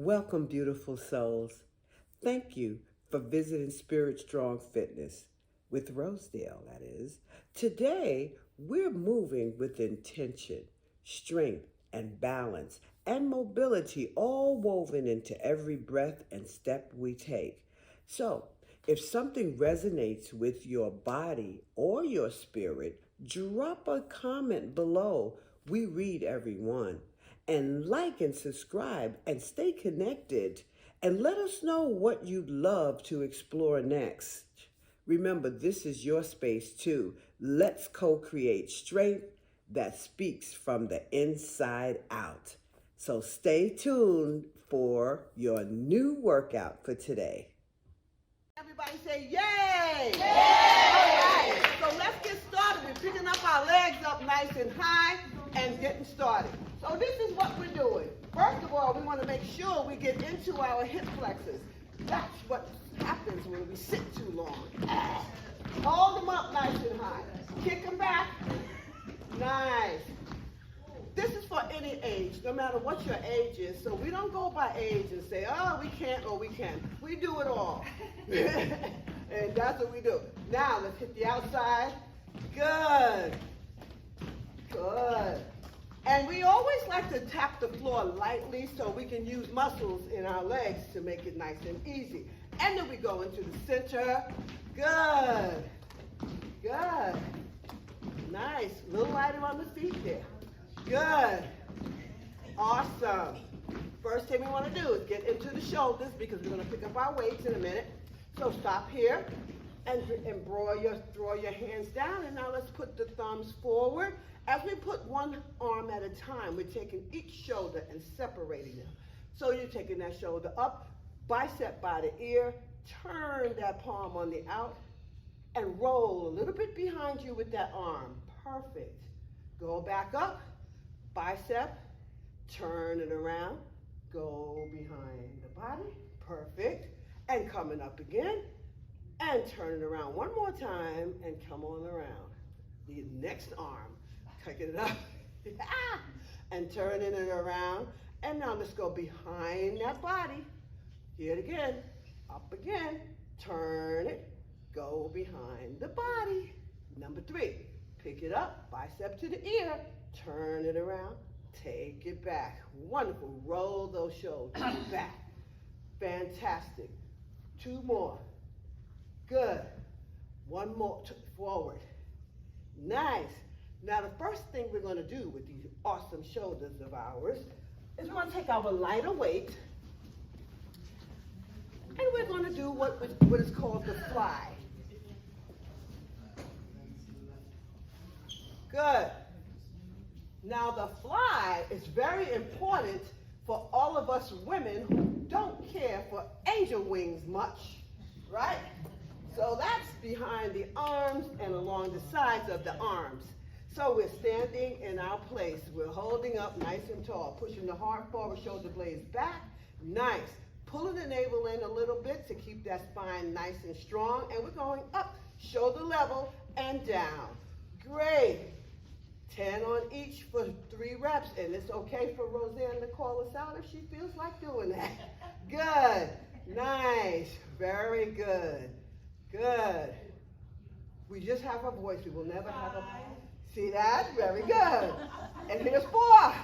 Welcome, beautiful souls. Thank you for visiting Spirit Strong Fitness with Rosedale, that is. Today, we're moving with intention, strength, and balance, and mobility all woven into every breath and step we take. So, if something resonates with your body or your spirit, drop a comment below. We read every one. And like and subscribe and stay connected. And let us know what you'd love to explore next. Remember, this is your space too. Let's co-create strength that speaks from the inside out. So stay tuned for your new workout for today. Everybody say yay! Yay! All right, so let's get started. We're picking up our legs up nice and high and getting started. So this is what we're doing. First of all, we want to make sure we get into our hip flexors. That's what happens when we sit too long. Hold them up nice and high. Kick them back. Nice. This is for any age, no matter what your age is. So we don't go by age and say, oh, we can't or we can. We do it all. And that's what we do. Now, let's hit the outside. Good. Good. And we always like to tap the floor lightly so we can use muscles in our legs to make it nice and easy. And then we go into the center. Good. Good. Nice. A little lighter on the feet there. Good. Awesome. First thing we want to do is get into the shoulders because we're going to pick up our weights in a minute. So stop here and draw your hands down. And now let's put the thumbs forward. As we put one arm at a time, we're taking each shoulder and separating them. So you're taking that shoulder up, bicep by the ear, turn that palm on the out, and roll a little bit behind you with that arm. Perfect. Go back up, bicep, turn it around, go behind the body. Perfect. And coming up again, and turn it around one more time, and come on around. The next arm. Picking it up and turning it around. And now let's go behind that body. Here it again. Up again. Turn it. Go behind the body. Number 3. Pick it up. Bicep to the ear. Turn it around. Take it back. Wonderful. Roll those shoulders back. Fantastic. 2 more. Good. 1 more. Forward. Nice. Now, the first thing we're going to do with these awesome shoulders of ours is we're going to take our lighter weight and we're going to do what is called the fly. Good. Now, the fly is very important for all of us women who don't care for angel wings much, right? So that's behind the arms and along the sides of the arms. So we're standing in our place. We're holding up nice and tall, pushing the heart forward, shoulder blades back. Nice. Pulling the navel in a little bit to keep that spine nice and strong. And we're going up, shoulder level, and down. Great. 10 on each for 3 reps. And it's okay for Roseanne to call us out if she feels like doing that. Good. Nice. Very good. Good. We just have a voice. We will never have a... See that? Very good. And here's 4.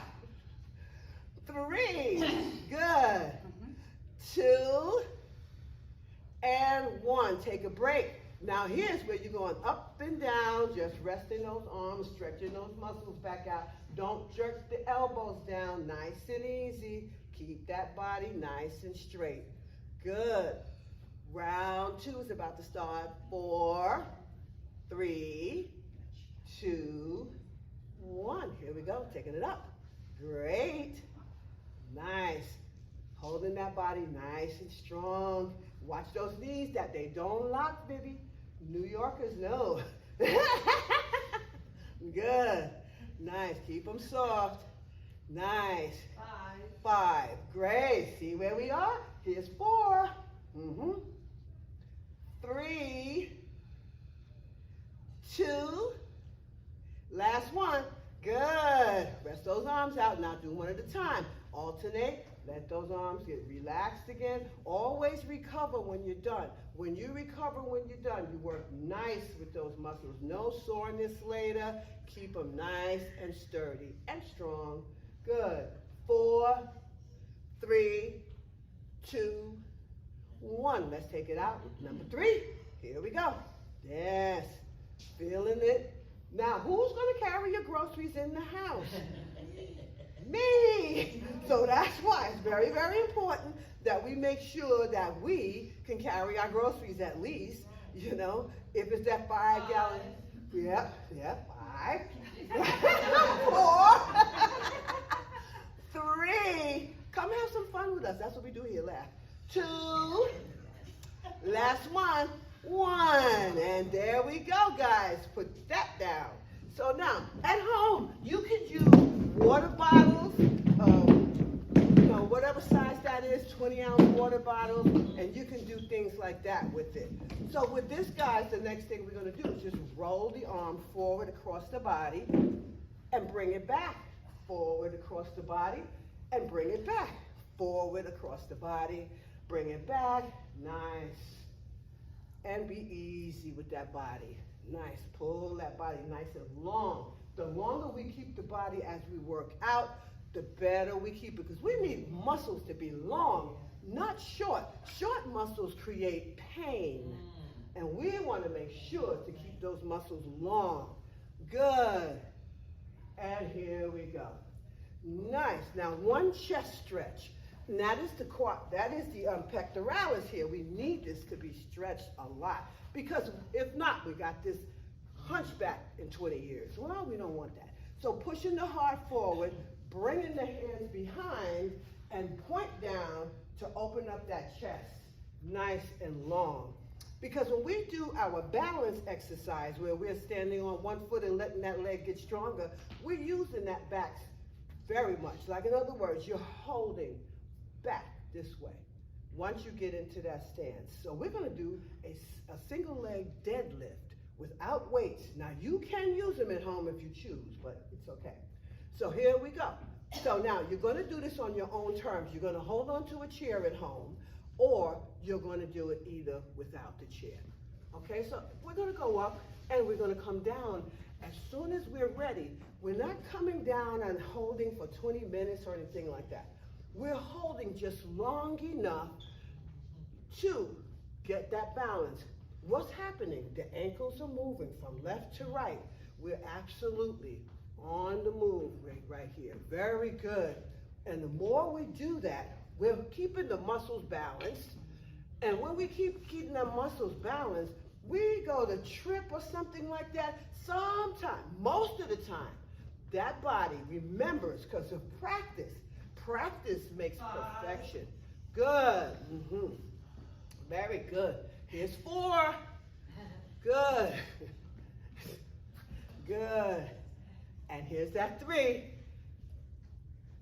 3. Good. 2. And 1. Take a break. Now here's where you're going up and down, just resting those arms, stretching those muscles back out. Don't jerk the elbows down. Nice and easy. Keep that body nice and straight. Good. Round 2 is about to start. 4, 3, 2, 1. Here we go. Taking it up. Great. Nice. Holding that body nice and strong. Watch those knees that they don't lock, baby. New Yorkers know. Good. Nice. Keep them soft. Nice. 5. Great. See where we are? Here's 4. 3, 2, last one. Good. Rest those arms out. Now do one at a time. Alternate. Let those arms get relaxed again. Always recover when you're done. When you recover when you're done, you work nice with those muscles. No soreness later. Keep them nice and sturdy and strong. Good. 4, 3, 2, 1. Let's take it out. Number 3. Here we go. Yes. Feeling it. Now, who's going to carry your groceries in the house? Me. So that's why it's very, very important that we make sure that we can carry our groceries at least, you know, if it's that 5-gallon. Yep, 5. 4. 3. Come have some fun with us. That's what we do here. Laugh. 2. Last one. 1. And there we go, guys. Put that down. So now, at home, you can use water bottles, whatever size that is, 20-ounce water bottles, and you can do things like that with it. So with this, guys, the next thing we're going to do is just roll the arm forward across the body and bring it back. Forward across the body and bring it back. Forward across the body, bring it back. Nice. And be easy with that body. Nice. Pull that body nice and long. The longer we keep the body as we work out, the better we keep it. Because we need muscles to be long, not short. Short muscles create pain. And we want to make sure to keep those muscles long. Good. And here we go. Nice. Now one chest stretch. And that is the pectoralis here. We need this to be stretched a lot. Because if not, we got this hunchback in 20 years. Well, we don't want that. So pushing the heart forward, bringing the hands behind, and point down to open up that chest nice and long. Because when we do our balance exercise, where we're standing on one foot and letting that leg get stronger, we're using that back very much. Like, in other words, you're holding back this way once you get into that stance. So we're going to do a single leg deadlift without weights. Now, you can use them at home if you choose, but it's okay. So here we go. So now you're going to do this on your own terms. You're going to hold on to a chair at home, or you're going to do it either without the chair. Okay, so we're going to go up and we're going to come down as soon as we're ready. We're not coming down and holding for 20 minutes or anything like that. We're holding just long enough to get that balance. What's happening? The ankles are moving from left to right. We're absolutely on the move right here. Very good. And the more we do that, we're keeping the muscles balanced. And when we keep keeping the muscles balanced, we go to trip or something like that. Sometime, most of the time, that body remembers because of practice. Practice makes perfection. Good. Very good. Here's 4. Good. Good. And here's that 3.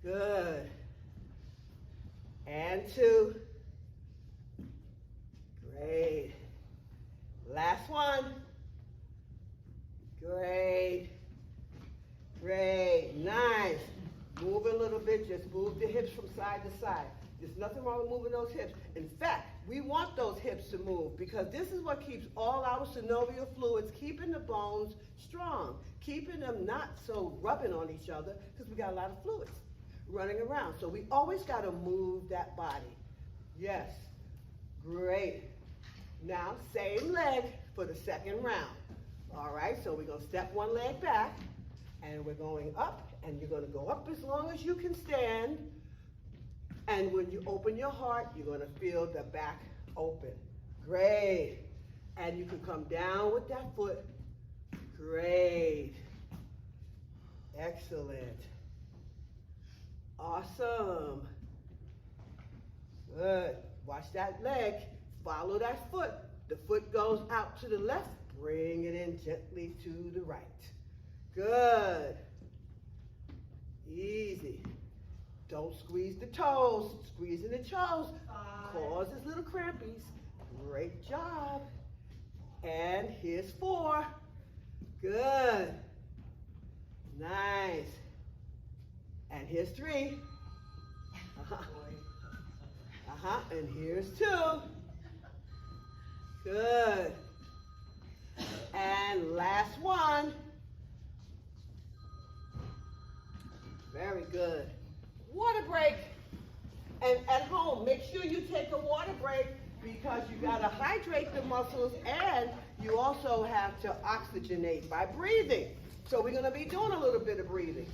Good. And 2. Great. Last one. Great. Great. Nice. Move a little bit. Just move the hips from side to side. There's nothing wrong with moving those hips. In fact, we want those hips to move because this is what keeps all our synovial fluids, keeping the bones strong, keeping them not so rubbing on each other because we got a lot of fluids running around. So we always got to move that body. Yes. Great. Now, same leg for the second round. All right, so we're going to step one leg back, and we're going up, and you're going to go up as long as you can stand. And when you open your heart, you're going to feel the back open. Great. And you can come down with that foot. Great. Excellent. Awesome. Good. Watch that leg. Follow that foot. The foot goes out to the left. Bring it in gently to the right. Good. Easy. Don't squeeze the toes. Squeezing the toes causes little crampies. Great job. And here's 4. Good. Nice. And here's 3. Uh-huh. And here's 2. Good. And last one. Very good. Water break. And at home, make sure you take a water break because you got to hydrate the muscles and you also have to oxygenate by breathing. So we're going to be doing a little bit of breathing.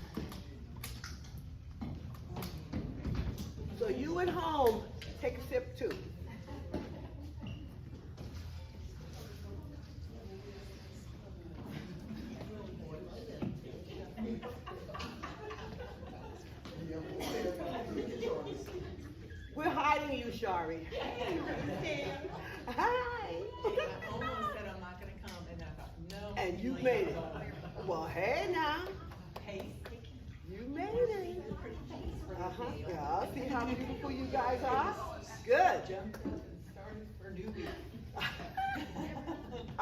So you at home, take a sip too. We're hiding you, Shari. Hi. I almost said I'm not going to come, and I thought, no. And you made it. Well, hey now. You made it. Uh-huh. Yeah, see how beautiful you guys are? Good. Started for newbie.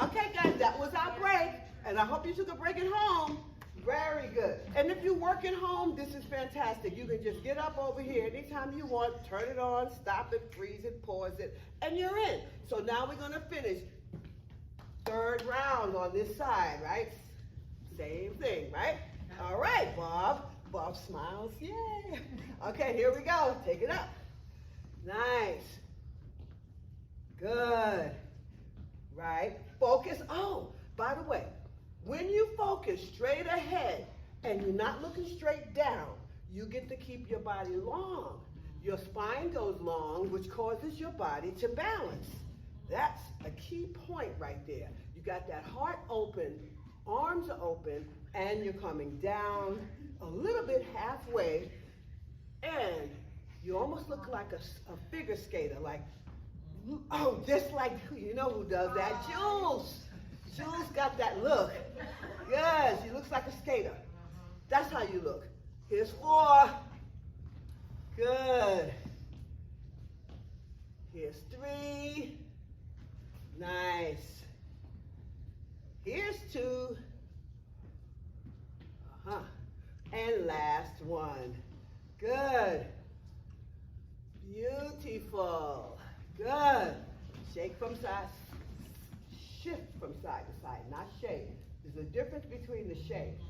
Okay, guys, that was our break. And I hope you took a break at home. Very good. And if you work at home, this is fantastic. You can just get up over here anytime you want, turn it on, stop it, freeze it, pause it, and you're in. So now we're going to finish 3rd round on this side, right? Same thing, right? All right, Bob. Bob smiles, yay. Okay, here we go. Take it up. Nice. Good. Right. Focus. Oh, by the way, when you focus straight ahead and you're not looking straight down, you get to keep your body long. Your spine goes long, which causes your body to balance. That's a key point right there. You got that heart open, arms are open, and you're coming down a little bit halfway, and you almost look like a figure skater, like, oh, just like, you know who does that? Jules. Jules got that look. Yes, she looks like a skater. That's how you look. Here's 4. Good. Here's 3. Nice. Here's 2. Uh-huh. And last one. Good. Beautiful. Good. Shake from side. Shift from side to side, not shake. There's a difference between the shake,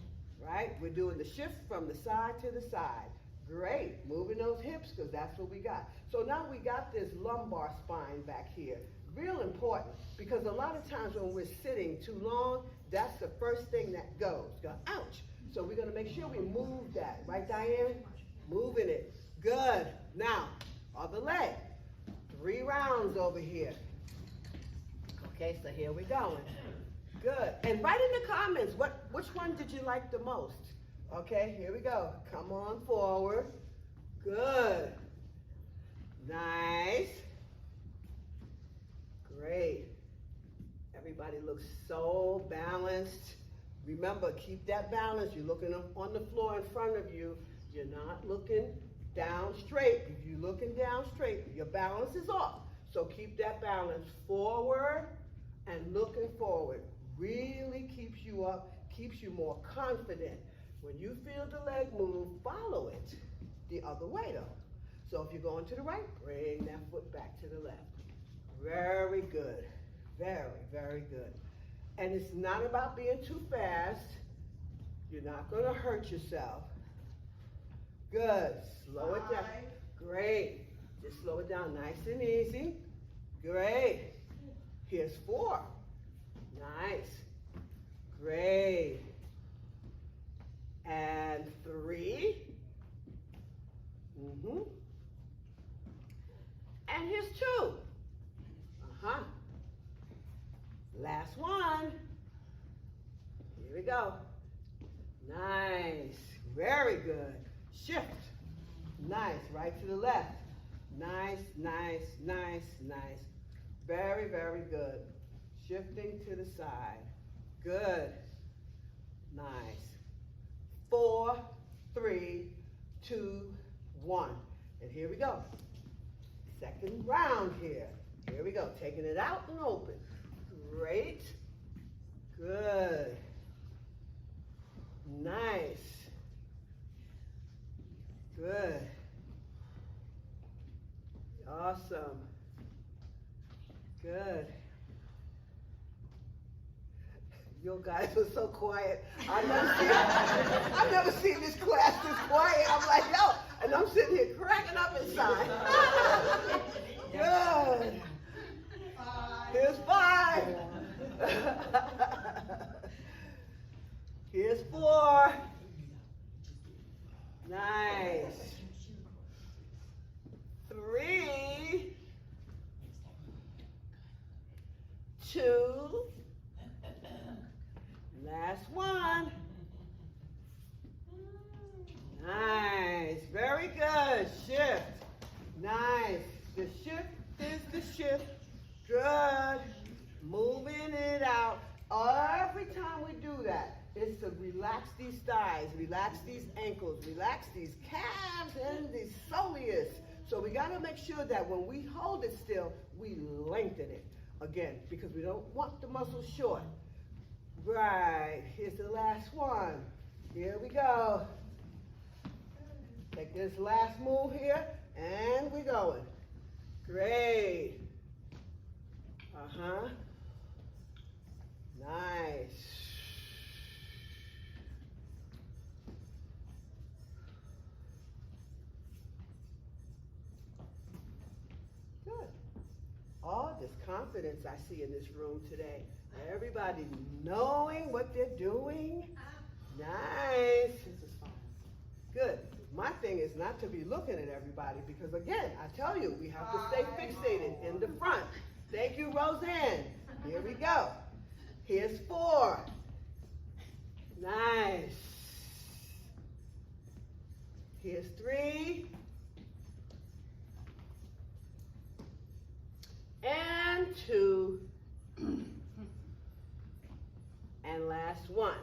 right? We're doing the shift from the side to the side. Great. Moving those hips because that's what we got. So now we got this lumbar spine back here. Real important because a lot of times when we're sitting too long, that's the first thing that goes. Go, ouch. So we're going to make sure we move that. Right, Diane? Moving it. Good. Now, other leg. 3 rounds over here. Okay, so here we go. Good. And write in the comments, which one did you like the most? Okay, here we go. Come on forward. Good. Nice. Great. Everybody looks so balanced. Remember, keep that balance. You're looking on the floor in front of you. You're not looking down straight. If you're looking down straight, your balance is off. So keep that balance forward and looking forward. Really keeps you up, keeps you more confident. When you feel the leg move, follow it the other way though. So if you're going to the right, bring that foot back to the left. Very good. Very, very good. And it's not about being too fast. You're not going to hurt yourself. Good. Slow it down. Great. Just slow it down nice and easy. Great. Here's 4. Nice. Great. And 3. And here's 2. Last one. Here we go. Nice. Very good. Shift. Nice. Right to the left. Nice, nice, nice, nice. Very, very good. Shifting to the side. Good. Nice. 4, 3, 2, 1. And here we go. Second round here. Here we go. Taking it out and open. Great. Good. Nice. Good. Awesome. Good. You guys were so quiet. I've never seen this class this quiet. I'm like, yo, and I'm sitting here cracking up inside. Good. Here's 5. Here's 4. Nice. 3, 2, last one. Nice, very good. Shift. Nice. The shift is the shift. Good. Moving it out. Every time we do that, it's to relax these thighs, relax these ankles, relax these calves and these soleus. So we got to make sure that when we hold it still, we lengthen it. Again, because we don't want the muscles short. Right, here's the last one. Here we go. Take this last move here, and we're going. Great. Uh-huh. Nice. Good. All this confidence I see in this room today. Everybody knowing what they're doing. Nice. This is fun. Good. My thing is not to be looking at everybody because, again, I tell you, we have to stay fixated in the front. Thank you, Roseanne. Here we go. Here's 4. Nice. Here's 3. And 2. And last one.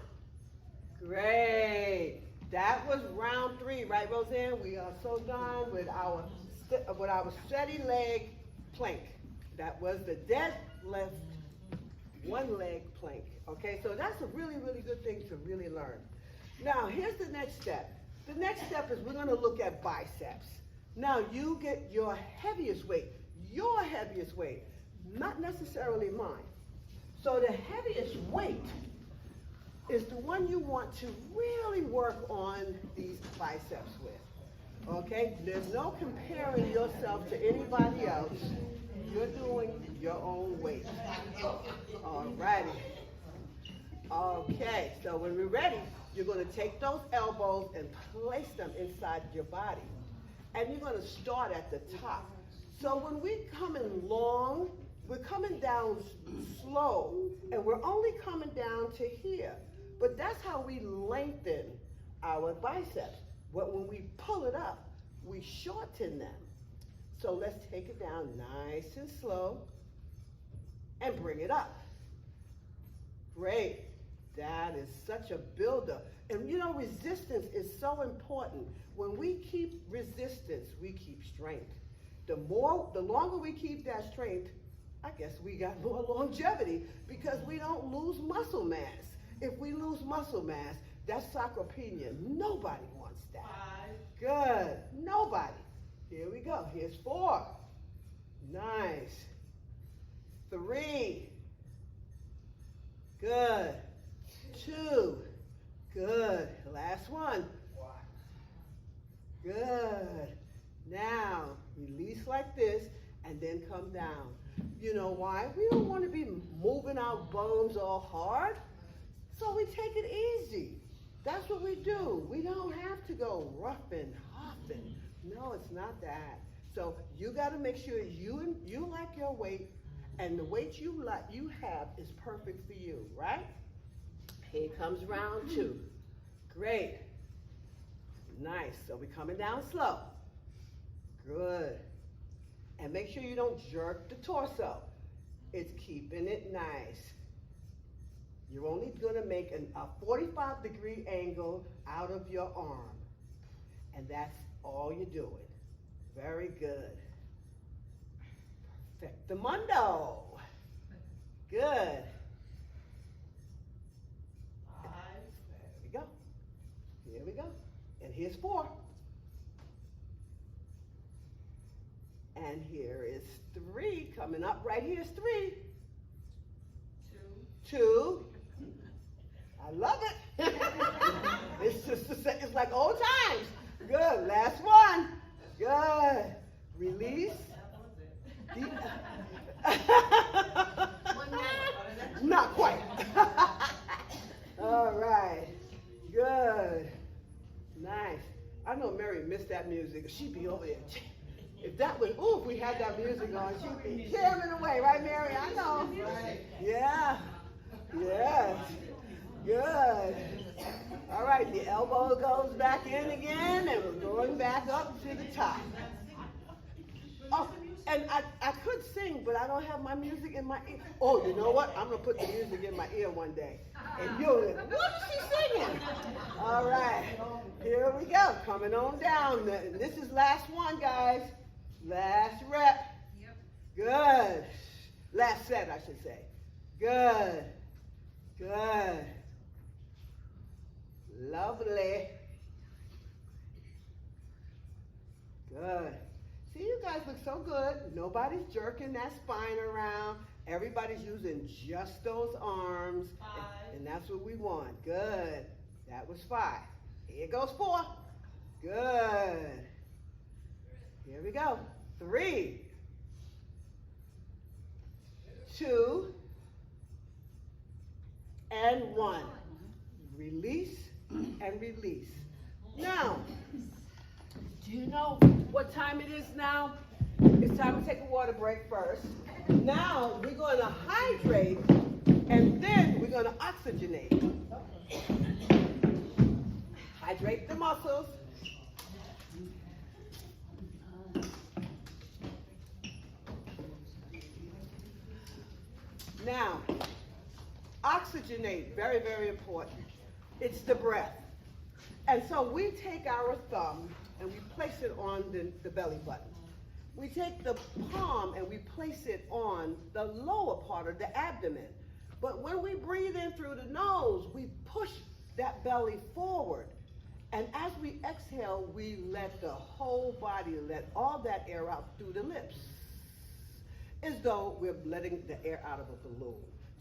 Great. That was round 3, right, Roseanne? We are so done with our steady leg plank. That was the deadlift, one leg plank. Okay, so that's a really, really good thing to really learn. Now, here's the next step. The next step is we're going to look at biceps. Now, you get your heaviest weight, not necessarily mine. So the heaviest weight is the one you want to really work on these biceps with, okay? There's no comparing yourself to anybody else. You're doing your own weight. All righty. Okay, so when we're ready, you're gonna take those elbows and place them inside your body. And you're gonna start at the top. So when we're coming long, we're coming down slow, and we're only coming down to here. But that's how we lengthen our biceps. But when we pull it up, we shorten them. So let's take it down nice and slow and bring it up. Great. That is such a builder. And you know, resistance is so important. When we keep resistance, we keep strength. The longer we keep that strength, I guess we got more longevity because we don't lose muscle mass. If we lose muscle mass, that's sarcopenia. Nobody wants that. 5. Good. Nobody. Here we go. Here's 4. Nice. 3. Good. 2. Good. Last one. Good. Now, release like this and then come down. You know why? We don't want to be moving our bones all hard. So we take it easy. That's what we do. We don't have to go rough and huffing. No, it's not that. So you got to make sure you like your weight, and the weight you have is perfect for you, right? Here comes round 2. Great. Nice. So we're coming down slow. Good. And make sure you don't jerk the torso. It's keeping it nice. You're only going to make a 45-degree angle out of your arm. And that's all you're doing. Very good. Perfectamundo. Good. 5. There we go. Here we go. And here's 4. And And here is 3. Coming up right here is 3. 2. I love it. It's like old times. Good. Last one. Good. Release. Not quite. All right. Good. Nice. I know Mary missed that music. She'd be over there. If that was, if we had that music on, she'd be jamming away, right, Mary? I know. Yeah. Yes. Good. All right, the elbow goes back in again, and we're going back up to the top. Oh, and I could sing, but I don't have my music in my ear. Oh, you know what? I'm going to put the music in my ear one day. And you'll, what is she singing? All right, here we go. Coming on down. This is last one, guys. Last rep. Yep. Good. Last set, I should say. Good. Good. Lovely. Good. See, you guys look so good. Nobody's jerking that spine around. Everybody's using just those arms. 5. And that's what we want. Good. That was 5. Here goes 4. Good. Here we go. 3. 2. And 1. Release and release. Now, do you know what time it is now? It's time to take a water break first. Now, we're going to hydrate, and then we're going to oxygenate. Hydrate the muscles. Now, oxygenate, very, very important. It's the breath. And so we take our thumb and we place it on the belly button. We take the palm and we place it on the lower part of the abdomen. But when we breathe in through the nose, we push that belly forward. And as we exhale, we let the whole body, let all that air out through the lips, as though we're letting the air out of a balloon.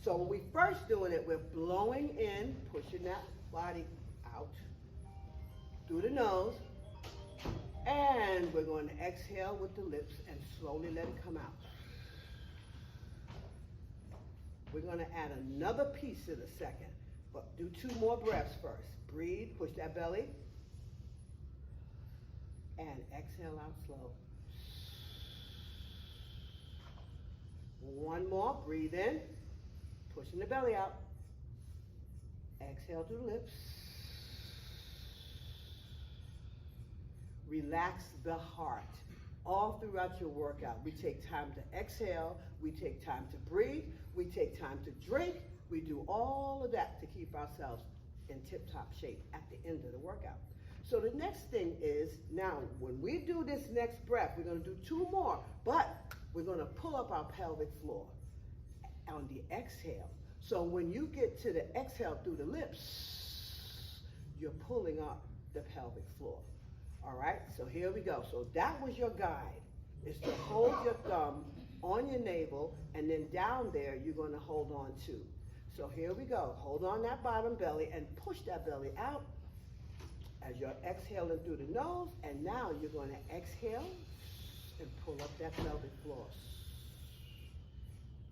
So when we first doing it, we're blowing in, pushing that body out through the nose, and we're going to exhale with the lips and slowly let it come out. We're going to add another piece in a second, but do 2 more breaths first. Breathe, push that belly, and exhale out slow. 1 more, breathe in, pushing the belly out. Exhale through the lips. Relax the heart. All throughout your workout, we take time to exhale, we take time to breathe, we take time to drink, we do all of that to keep ourselves in tip-top shape at the end of the workout. So the next thing is, now when we do this next breath, we're going to do 2 more, but we're going to pull up our pelvic floor on the exhale. So when you get to the exhale through the lips, you're pulling up the pelvic floor. All right, so here we go. So that was your guide, is to hold your thumb on your navel, and then down there, you're going to hold on to. So here we go. Hold on that bottom belly and push that belly out as you're exhaling through the nose. And now you're going to exhale and pull up that pelvic floor.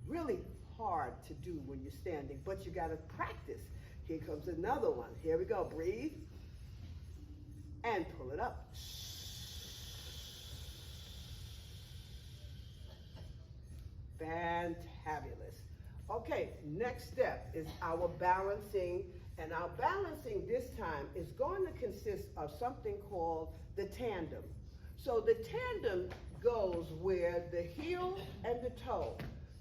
Really hard to do when you're standing, but you got to practice. Here comes another one. Here we go. Breathe and pull it up. Fantabulous. Okay, next step is our balancing, and our balancing this time is going to consist of something called the tandem. So the tandem goes where the heel and the toe.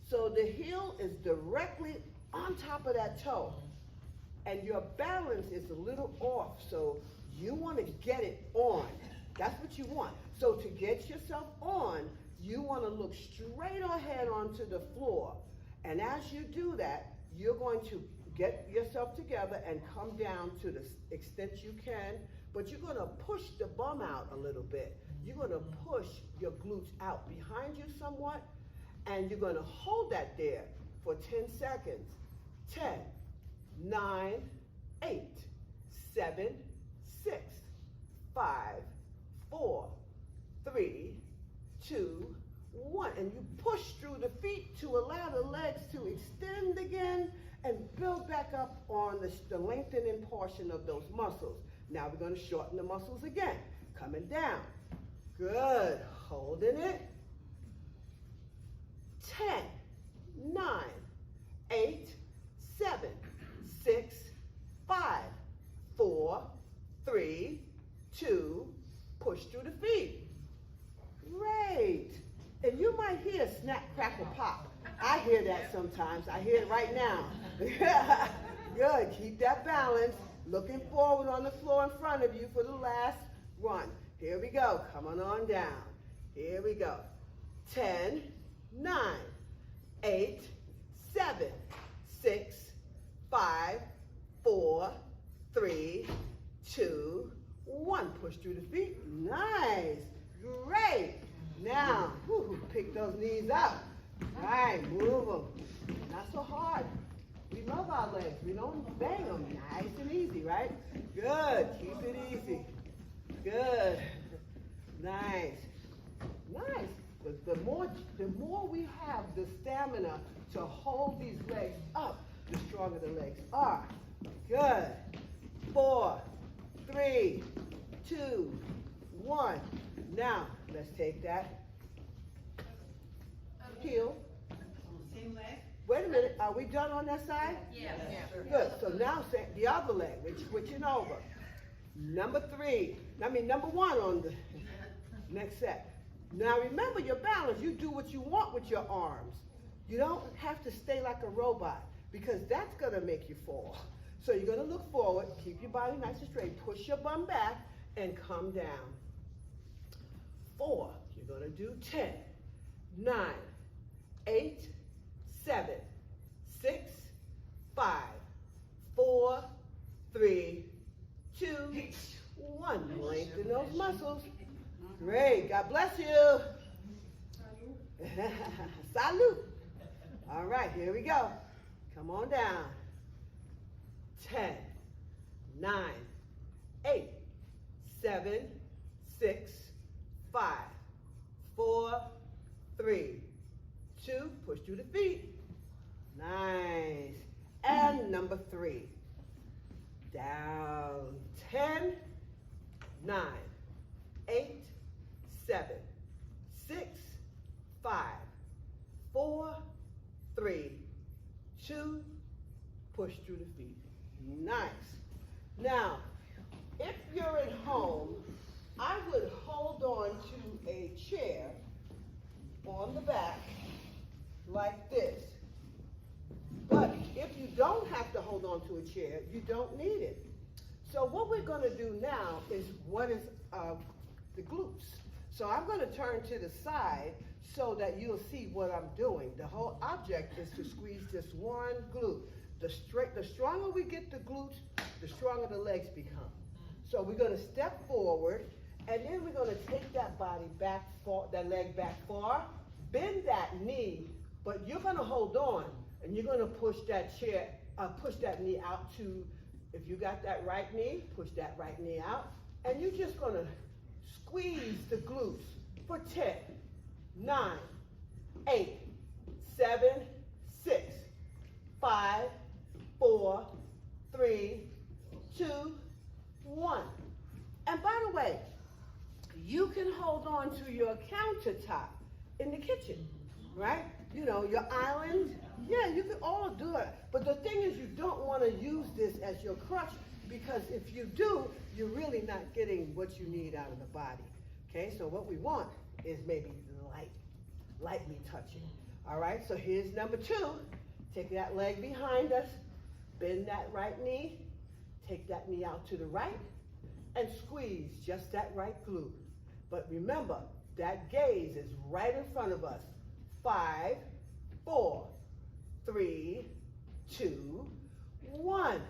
So the heel is directly on top of that toe, and your balance is a little off, so you want to get it on. That's what you want. So to get yourself on, you want to look straight ahead onto the floor. And as you do that, you're going to get yourself together and come down to the extent you can, but you're going to push the bum out a little bit. you're gonna push your glutes out behind you somewhat, and you're gonna hold that there for 10 seconds. 10, 9, 8, 7, 6, 5, 4, 3, 2, 1. And you push through the feet to allow the legs to extend again and build back up on the lengthening portion of those muscles. Now we're going to shorten the muscles again. Coming down. Good. Holding it. 10, 9, 8, 7, 6, 5, 4, 3, 2, push through the feet. Great. And you might hear snap, crackle, pop. I hear that sometimes. I hear it right now. Good. Keep that balance. Looking forward on the floor in front of you for the last one. Here we go. Come on down. Here we go. 10, 9, 8, 7, 6, 5, 4, 3, 2, 1. Push through the feet. Nice. Great. Now, pick those knees up. All right, move them. Not so hard. We love our legs. We don't bang them. Nice and easy, right? Good. Keep it easy. Good. Nice. Nice. But the more we have the stamina to hold these legs up, the stronger the legs are. Good. 4, 3, 2, 1. Now, let's take that heel. Same leg? Wait a minute, are we done on that side? Yeah. Good, so now say the other leg, we're switching over. Number 1 on the next set. Now remember your balance, you do what you want with your arms. You don't have to stay like a robot because that's gonna make you fall. So you're gonna look forward, keep your body nice and straight, push your bum back and come down. 4, you're gonna do 10, 9, 8, 7, 6, 5, 4, 3, 2, 1. Lengthen those muscles. Great, God bless you. Salute. All right, here we go. Come on down. 10, 9, 8, 7, 6, 5, 4, 3, 2, push through the feet. Nice. And number 3. Down. 10, 9, 8, 7, 6, 5, 4, 3, 2, push through the feet. Nice. Now, if you're at home, I would hold on to a chair on the back like this. But if you don't have to hold on to a chair, you don't need it. So what we're going to do now is the glutes. So I'm going to turn to the side so that you'll see what I'm doing. The whole object is to squeeze this one glute. The stronger we get the glutes, the stronger the legs become. So we're going to step forward, and then we're going to take that body back, that leg back far, bend that knee, but you're going to hold on, and you're going to push that knee out to, if you got that right knee, push that right knee out, and you're just going to squeeze the glutes for 10, 9, 8, 7, 6, 5, 4, 3, 2, 1. And by the way, you can hold on to your countertop in the kitchen, right? You know, your island, yeah, you can all do it. But the thing is, you don't want to use this as your crutch, because if you do, you're really not getting what you need out of the body. Okay, so what we want is maybe lightly touching. All right, so here's number 2. Take that leg behind us, bend that right knee, take that knee out to the right, and squeeze just that right glute. But remember, that gaze is right in front of us. 5, 4, 3, 2, 1.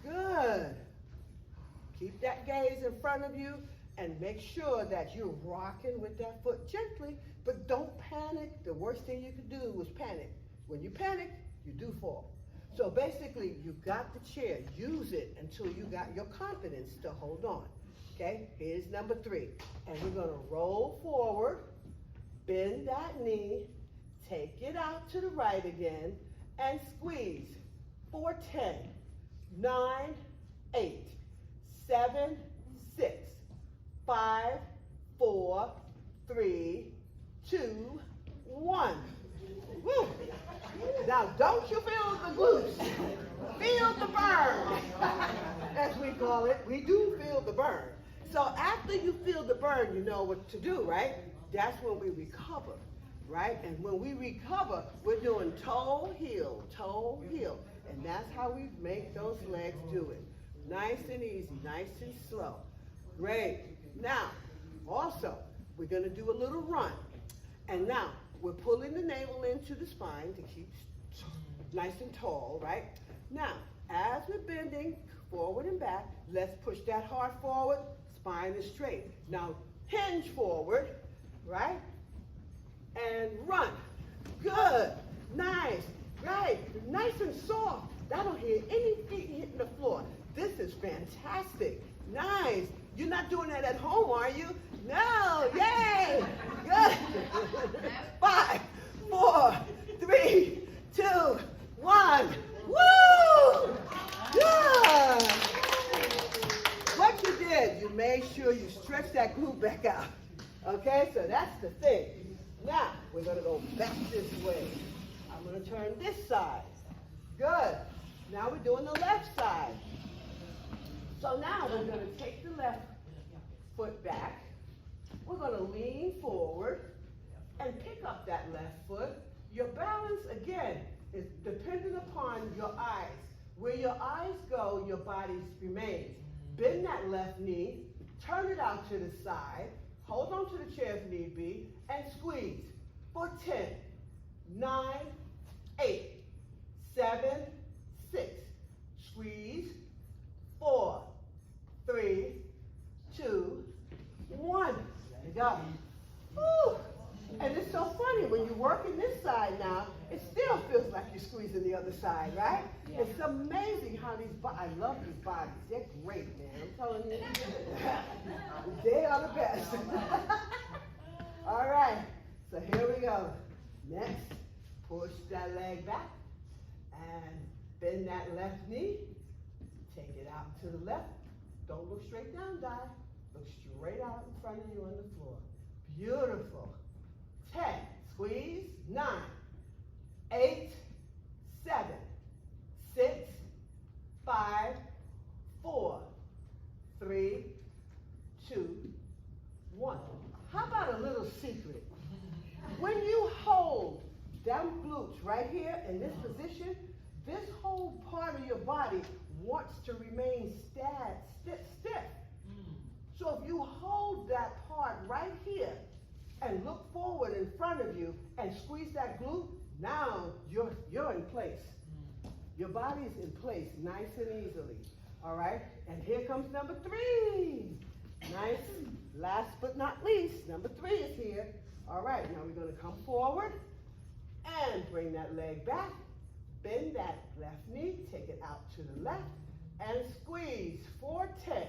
Good. Keep that gaze in front of you, And make sure that you're rocking with that foot gently, but don't panic. The worst thing you can do is panic. When you panic, you do fall. So basically, you got the chair. Use it until you got your confidence to hold on. Okay, here's number 3. And we're gonna roll forward, bend that knee, take it out to the right again, and squeeze. 4, 10, 9, 8, 7, 6, 5, 4, 3, 2, 1. Woo. Now, don't you feel the glutes? Feel the burn, as we call it. We do feel the burn. So after you feel the burn, you know what to do, right? That's when we recover, right? And when we recover, we're doing toe, heel, toe, heel. And that's how we make those legs do it. Nice and easy, nice and slow. Great. Now, also, we're going to do a little run. And now, we're pulling the navel into the spine to keep nice and tall, right? Now, as we're bending forward and back, let's push that heart forward, spine is straight. Now, hinge forward, right? And run. Good. Nice. Right. Nice and soft. I don't hear any feet hitting the floor. This is fantastic. Nice. You're not doing that at home, are you? No. Yay. Good. 5, 4, 3, 2, 1. Woo! Good. What you did, you made sure you stretched that glute back out. Okay, so that's the thing. Now, we're going to go back this way. I'm going to turn this side. Good. Now we're doing the left side. So now we're going to take the left foot back. We're going to lean forward and pick up that left foot. Your balance, again, is dependent upon your eyes. Where your eyes go, your body remains. Bend that left knee, turn it out to the side, hold on to the chair if need be, and squeeze. For 10, 9, 8, 7, 6. Squeeze. 4, 3, 2, 1. There you go. Woo. And it's so funny, when you're working this side now, it still feels like you're squeezing the other side, right? Yeah. It's amazing how these bodies, I love these bodies. They're great, man. I'm telling you. They are the best. All right, so here we go. Next, push that leg back and bend that left knee. Take it out to the left. Don't look straight down, Di. Look straight out in front of you on the floor. Beautiful. 10, squeeze, 9, 8, 7, 6, 5, 4, 3, 2, 1. How about a little secret? When you hold them glutes right here in this position, this whole part of your body wants to remain stiff. So if you hold that part right here and look forward in front of you and squeeze that glute, now you're in place. Your body's in place nice and easily. All right? And here comes number 3. Nice. Last but not least, number 3 is here. All right, now we're going to come forward and bring that leg back. Bend that left knee, take it out to the left, and squeeze. 4, 10,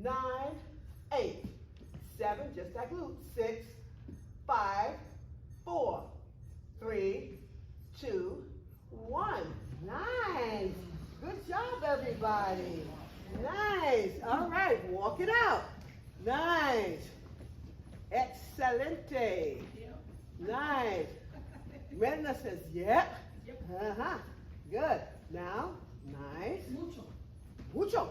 9, 8, 7, just that glute. 6, 5, 4, 3, 2, 1. Nice. Good job, everybody. Nice. All right, walk it out. Nice. Excelente. Nice. Brenda says, yep. Uh-huh. Good. Now, nice. Mucho.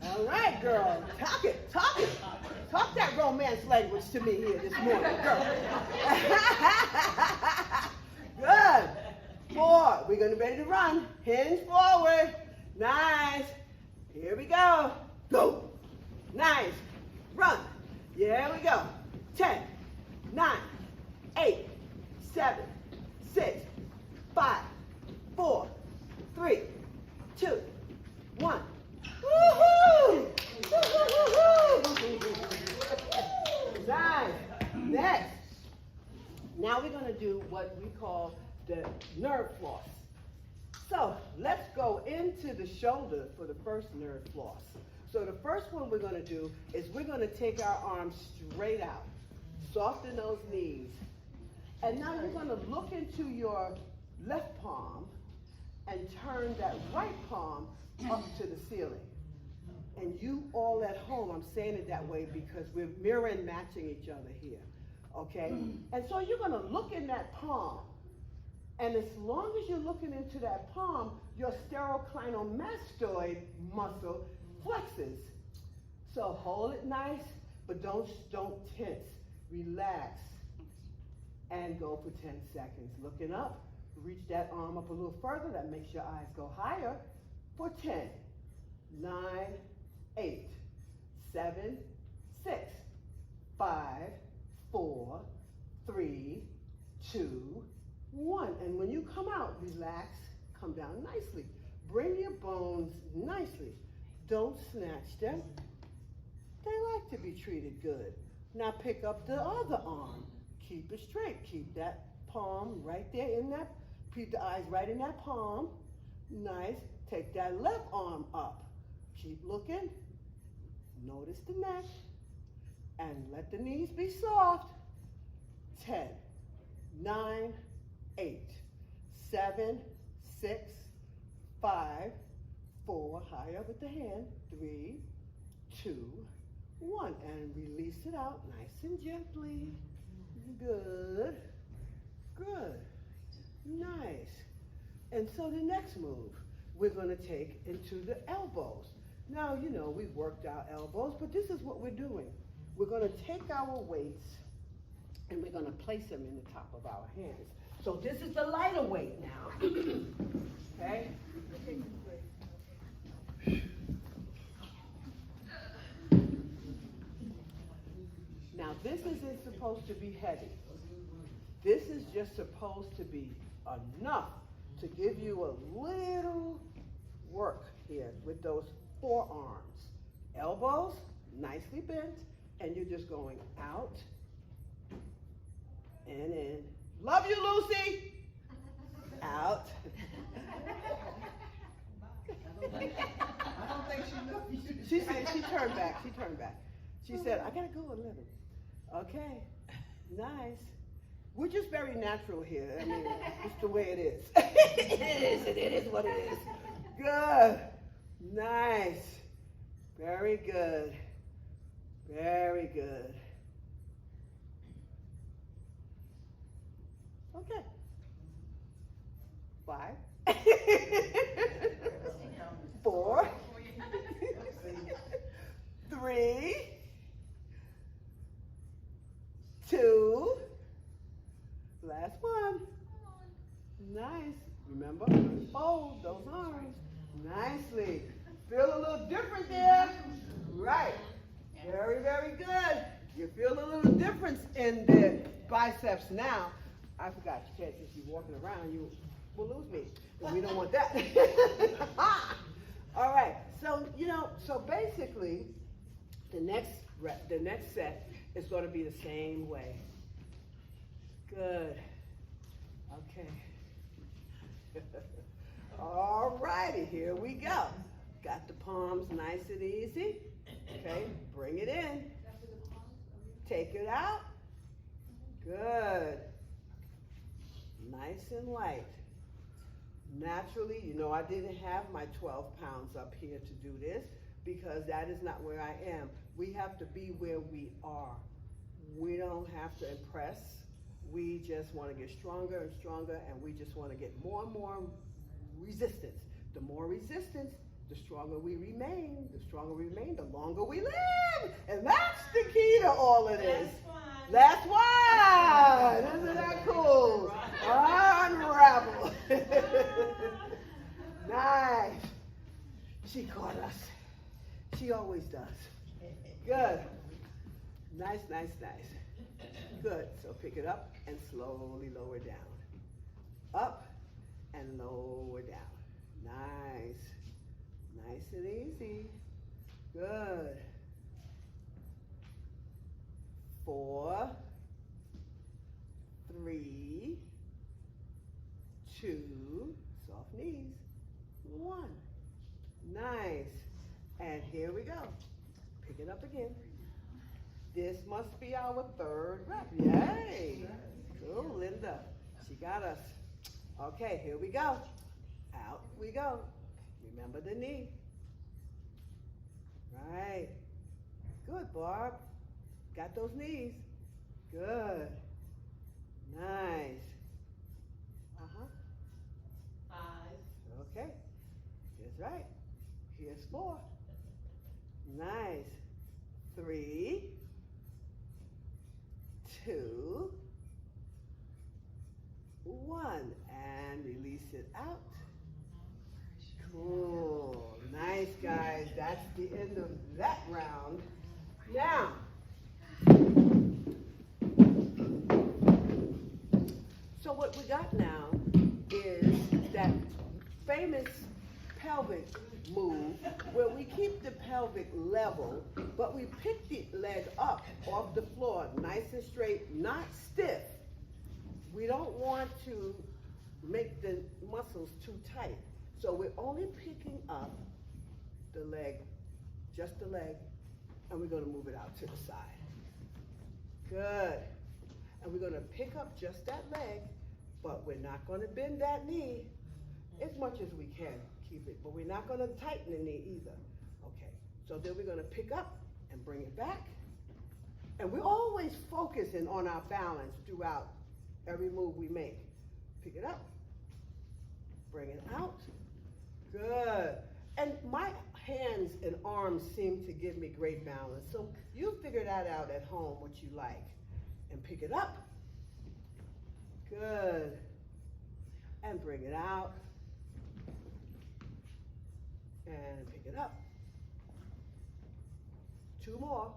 All right, girl. Talk it. Talk that romance language to me here this morning, girl. Good. 4. We're going to be ready to run. Hinge forward. Nice. Here we go. Go. Nice. Run. Here we go. 10, 9, 8, 7, 6, 5, 4, 3, 2, 1. Woohoo! Woo-hoo-hoo-hoo! now we're gonna do what we call the nerve floss. So let's go into the shoulder for the first nerve floss. So the first one we're gonna do is we're gonna take our arms straight out, soften those knees. And now you're gonna look into your left palm and turn that right palm up to the ceiling. And you all at home, I'm saying it that way because we're mirror and matching each other here, okay? And so you're gonna look in that palm, and as long as you're looking into that palm, your steroclinomastoid muscle flexes. So hold it nice, but don't tense. Relax, and go for 10 seconds. Looking up, reach that arm up a little further. That makes your eyes go higher for 10, 9, 8, 7, 6, 5, 4, 3, 2, 1. And when you come out, relax, come down nicely. Bring your bones nicely. Don't snatch them. They like to be treated good. Now pick up the other arm. Keep it straight. Keep that palm right there in that, keep the eyes right in that palm. Nice. Take that left arm up. Keep looking. Notice the neck. And let the knees be soft. 10, 9, 8, 7, 6, 5, 4, high up with the hand, 3, 2, 1, and release it out nice and gently. Good, good, nice. And so the next move, we're gonna take into the elbows. Now, you know, we've worked our elbows, but this is what we're doing. We're gonna take our weights and we're gonna place them in the top of our hands. So this is the lighter weight now, okay? Now this isn't supposed to be heavy. This is just supposed to be enough to give you a little work here with those forearms. Elbows nicely bent, and you're just going out and in. Love you, Lucy. Out. I don't think she knows you. She said, she turned back, She said, I gotta go a little. Okay, nice. We're just very natural here. I mean, it's the way it is. It is what it is. Good, nice, very good, very good. Okay. 5, 4, 3, 2, last one. Nice. Remember, fold those arms nicely. Feel a little different there? Right. Very, very good. You feel a little difference in the biceps now. I forgot, you can't just be walking around, you will lose me. And we don't want that. All right, so, you know, so basically, the next set is going to be the same way. Good. Okay. All righty, here we go. Got the palms nice and easy. Okay, bring it in. Take it out. Good. Nice and light. Naturally, you know, I didn't have my 12 pounds up here to do this because that is not where I am. We have to be where we are. We don't have to impress. We just want to get stronger and stronger, and we just want to get more and more resistance. The more resistance, the stronger we remain. The stronger we remain, the longer we live. And that's the key to all of this. That's why. Isn't that cool? Unravel. Nice. She caught us. She always does. Good. Nice, nice, nice. Good. So pick it up and slowly lower down. Up and lower down. Nice. Nice and easy. Good. 4, 3, 2, soft knees, 1. Nice. And here we go. Pick it up again. This must be our 3rd rep. Yay. Cool, Linda. She got us. Okay, here we go. Out we go. Remember the knee. Right. Good, Barb. Got those knees. Good. Nice. Uh-huh. 5. Okay. Here's right. Here's 4. Nice. 3, 2, 1. And release it out. Cool. Nice, guys. That's the end of that round. Now, so what we got now is that famous pelvic move where we keep the pelvic level, but we pick the leg up off the floor, nice and straight, not stiff. We don't want to make the muscles too tight. So we're only picking up the leg, just the leg, and we're going to move it out to the side. Good. And we're going to pick up just that leg, but we're not going to bend that knee as much as we can. Keep it, but we're not going to tighten the knee either. Okay, so then we're going to pick up and bring it back. And we're always focusing on our balance throughout every move we make. Pick it up, bring it out. Good. And my hands and arms seem to give me great balance. So you figure that out at home, what you like. And pick it up. Good. And bring it out. And pick it up. 2 more.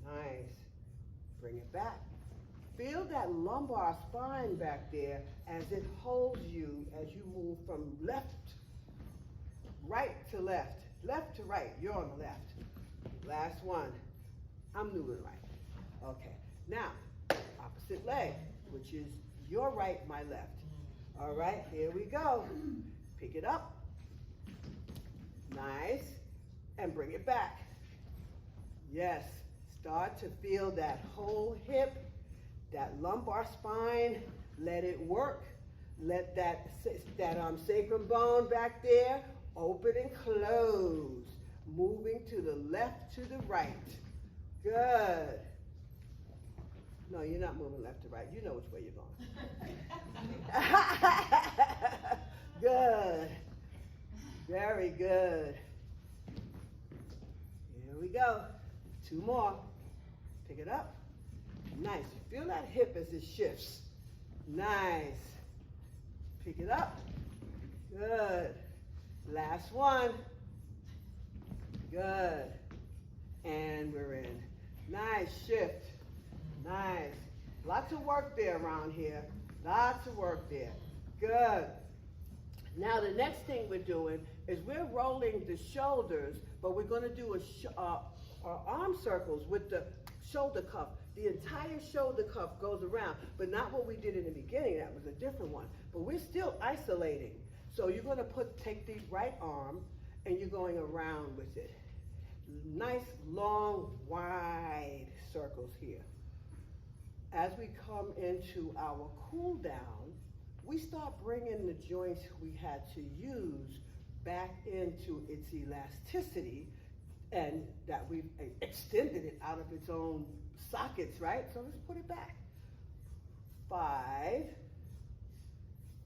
Nice. Bring it back. Feel that lumbar spine back there as it holds you as you move from right to left to right. You're on the left. Last one. I'm moving right. Okay. Now, opposite leg, which is your right, my left. All right, here we go. Pick it up. Nice. And bring it back. Yes. Start to feel that whole hip, that lumbar spine. Let it work. Let that sacrum bone back there open and close. Moving to the left to the right. Good. No, you're not moving left to right. You know which way you're going. Good. Very good. Here we go. 2 more. Pick it up. Nice. Feel that hip as it shifts. Nice. Pick it up. Good. Last one. Good. And we're in. Nice shift. Nice. Lots of work there around here. Lots of work there. Good. Now the next thing we're doing is we're rolling the shoulders, but we're going to do arm circles with the shoulder cuff. The entire shoulder cuff goes around, but not what we did in the beginning. That was a different one. But we're still isolating. So you're going to take the right arm and you're going around with it. Nice, long, wide circles here. As we come into our cool down, we start bringing the joints we had to use back into its elasticity, and that we've extended it out of its own sockets, right? So let's put it back. 5,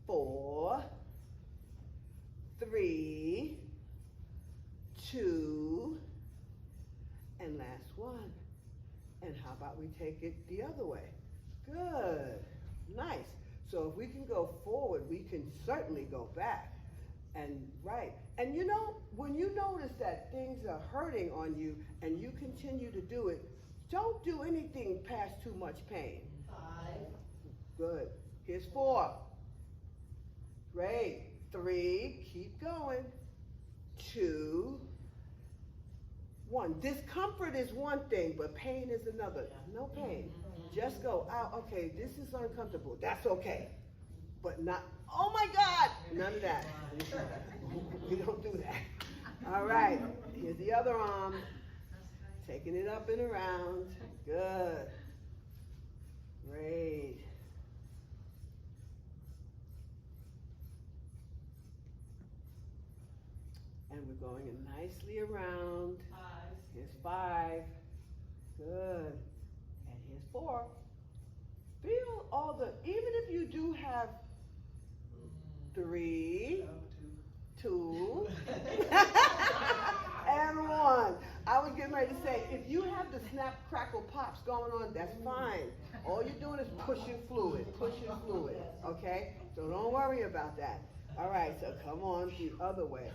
4, 3, 2, and last one. And how about we take it the other way? Good. Nice. So if we can go forward, we can certainly go back. And right. And you know, when you notice that things are hurting on you and you continue to do it, don't do anything past too much pain. 5. Good. Here's 4. Great. 3. Keep going. 2. 1. Discomfort is one thing, but pain is another. No pain. just go out. Okay, this is uncomfortable. That's okay. But not, oh my God, none of that. We don't do that. All right, here's the other arm. Taking it up and around. Good. Great. And we're going nicely around. Here's 5. Good. And here's 4. Feel all the, even if you do have 3, 2, and 1. I was getting ready to say, if you have the snap, crackle, pops going on, that's fine. All you're doing is pushing fluid, okay? So don't worry about that. All right, so come on the other way.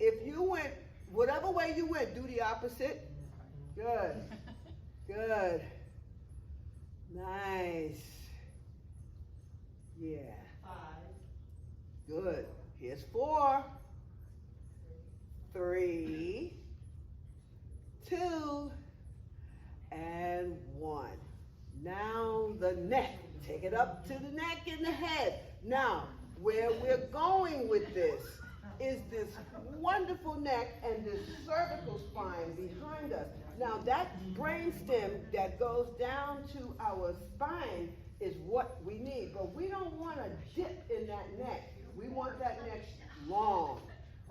If you went, whatever way you went, do the opposite. Good, good. Nice. Yeah. 5. Good. Here's 4, 3, 2, and 1. Now the neck. Take it up to the neck and the head. Now, where we're going with this is this wonderful neck and this cervical spine behind us. Now that brainstem that goes down to our spine is what we need, but we don't want to dip in that neck. We want that neck long,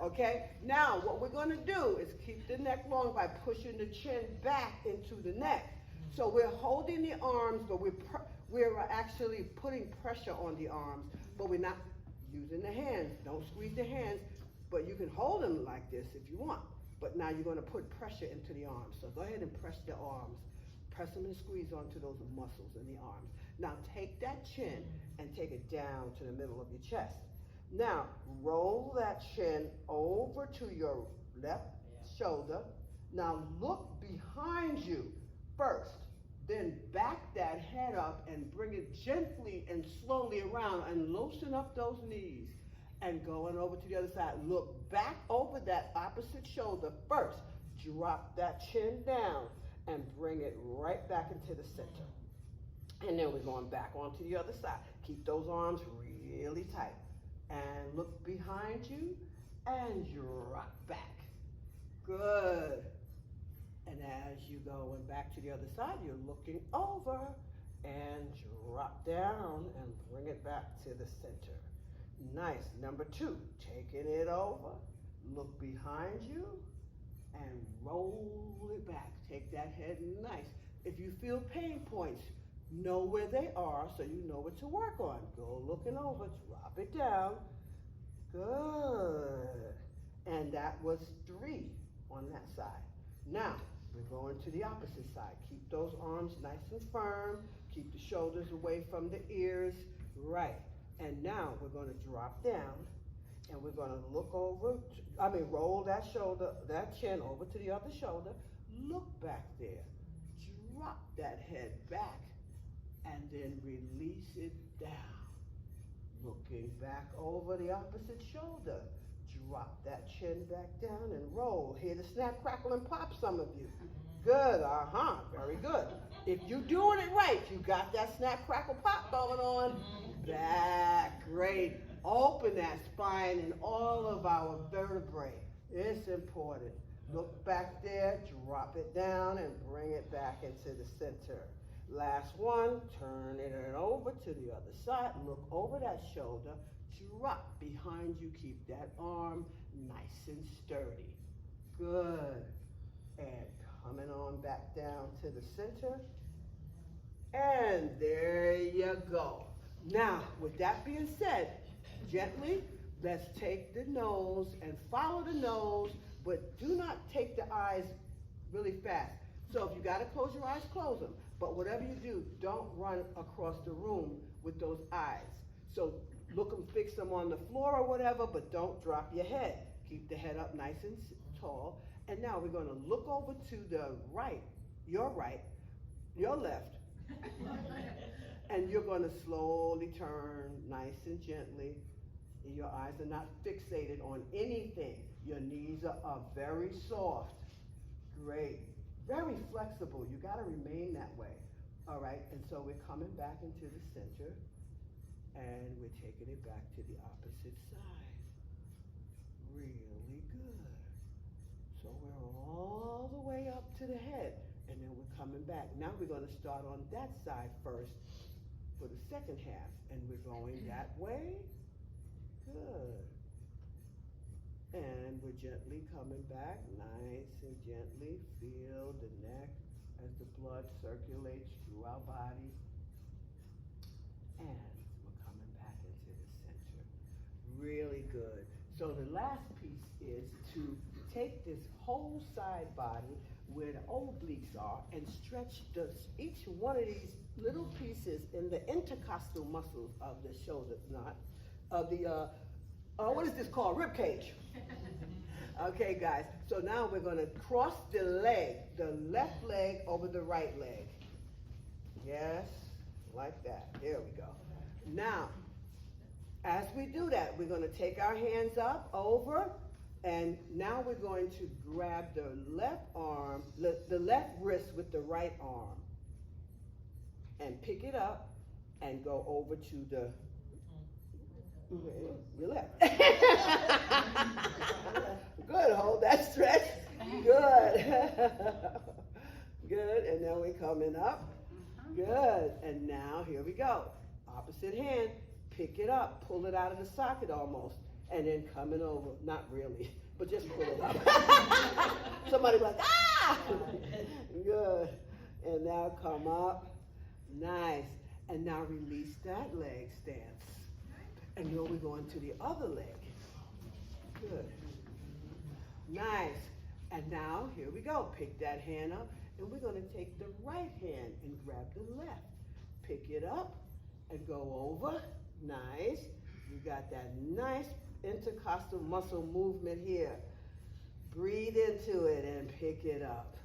okay? Now what we're going to do is keep the neck long by pushing the chin back into the neck. So we're holding the arms, but we're actually putting pressure on the arms, but we're not using the hands. Don't squeeze the hands, but you can hold them like this if you want. But now you're going to put pressure into the arms. So go ahead and press the arms. Press them and squeeze onto those muscles in the arms. Now take that chin and take it down to the middle of your chest. Now roll that chin over to your left shoulder. Now look behind you first. Then back that head up and bring it gently and slowly around and loosen up those knees. And going over to the other side, look back over that opposite shoulder first. Drop that chin down and bring it right back into the center. And then we're going back onto the other side. Keep those arms really tight. And look behind you and drop back. Good. And as you go and back to the other side, you're looking over and drop down and bring it back to the center. Nice. Number 2, taking it over, look behind you, and roll it back. Take that head nice. If you feel pain points, know where they are so you know what to work on. Go looking over, drop it down. Good. And that was 3 on that side. Now, we're going to the opposite side. Keep those arms nice and firm. Keep the shoulders away from the ears. Right. And now we're going to drop down and we're going to look over, roll that shoulder, that chin over to the other shoulder. Look back there. Drop that head back and then release it down. Looking back over the opposite shoulder. Drop that chin back down and roll. Hear the snap, crackle, and pop, some of you. Good, very good. If you're doing it right, you got that snap, crackle, pop going on. Back, great. Open that spine and all of our vertebrae. It's important. Look back there, drop it down, and bring it back into the center. Last one, turn it over to the other side. Look over that shoulder. Drop behind you. Keep that arm nice and sturdy. Good. And coming on back down to the center. And there you go. Now, with that being said, gently, let's take the nose and follow the nose, but do not take the eyes really fast. So if you got to close your eyes, close them. But whatever you do, don't run across the room with those eyes. So look and fix them on the floor or whatever, but don't drop your head. Keep the head up nice and tall. And now we're going to look over to the right, your left. And you're going to slowly turn nice and gently. Your eyes are not fixated on anything. Your knees are very soft. Great. Very flexible. You got to remain that way. All right, and so we're coming back into the center, and we're taking it back to the opposite side. Really good. So we're all the way up to the head, and then we're coming back. Now we're going to start on that side first for the second half, and we're going that way. Good. And we're gently coming back, nice and gently. Feel the neck as the blood circulates through our body. And we're coming back into the center. Really good. So the last piece is to take this whole side body where the obliques are and stretch each one of these little pieces in the intercostal muscles of the shoulder, not of the, what is this called? Rib cage. Okay, guys, so now we're going to cross the leg, the left leg over the right leg. Yes, like that. There we go. Now, as we do that, we're going to take our hands up, over, and now we're going to grab the left arm, the left wrist with the right arm, and pick it up and go over to the your left. Good, hold that stretch. Good. Good, and then we're coming up. Good, and now here we go. Opposite hand, pick it up, pull it out of the socket almost, and then coming over. Not really, but just pull it up. Somebody like, ah! Good, and now come up. Nice, and now release that leg stance. And now we're going to the other leg. Good. Nice. And now, here we go. Pick that hand up, and we're going to take the right hand and grab the left. Pick it up and go over. Nice. You got that nice intercostal muscle movement here. Breathe into it and pick it up.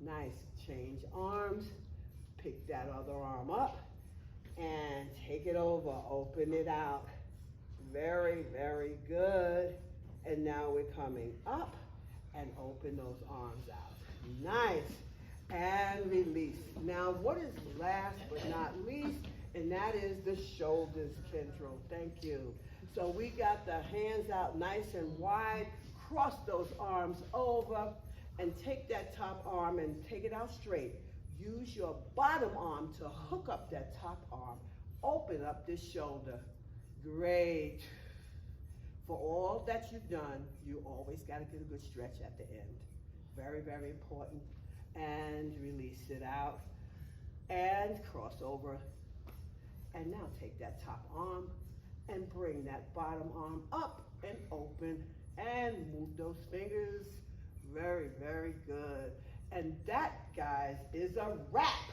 Nice. Change arms. Pick that other arm up and take it over. Open it out. Very, very good. And now we're coming up and open those arms out. Nice. And release. Now, what is last but not least? And that is the shoulders, Kendra. Thank you. So we got the hands out nice and wide. Cross those arms over and take that top arm and take it out straight. Use your bottom arm to hook up that top arm. Open up this shoulder. Great. For all that you've done, you always got to get a good stretch at the end. Very, very important. And release it out. And cross over. And now take that top arm and bring that bottom arm up and open and move those fingers. Very, very good. And that, guys, is a wrap.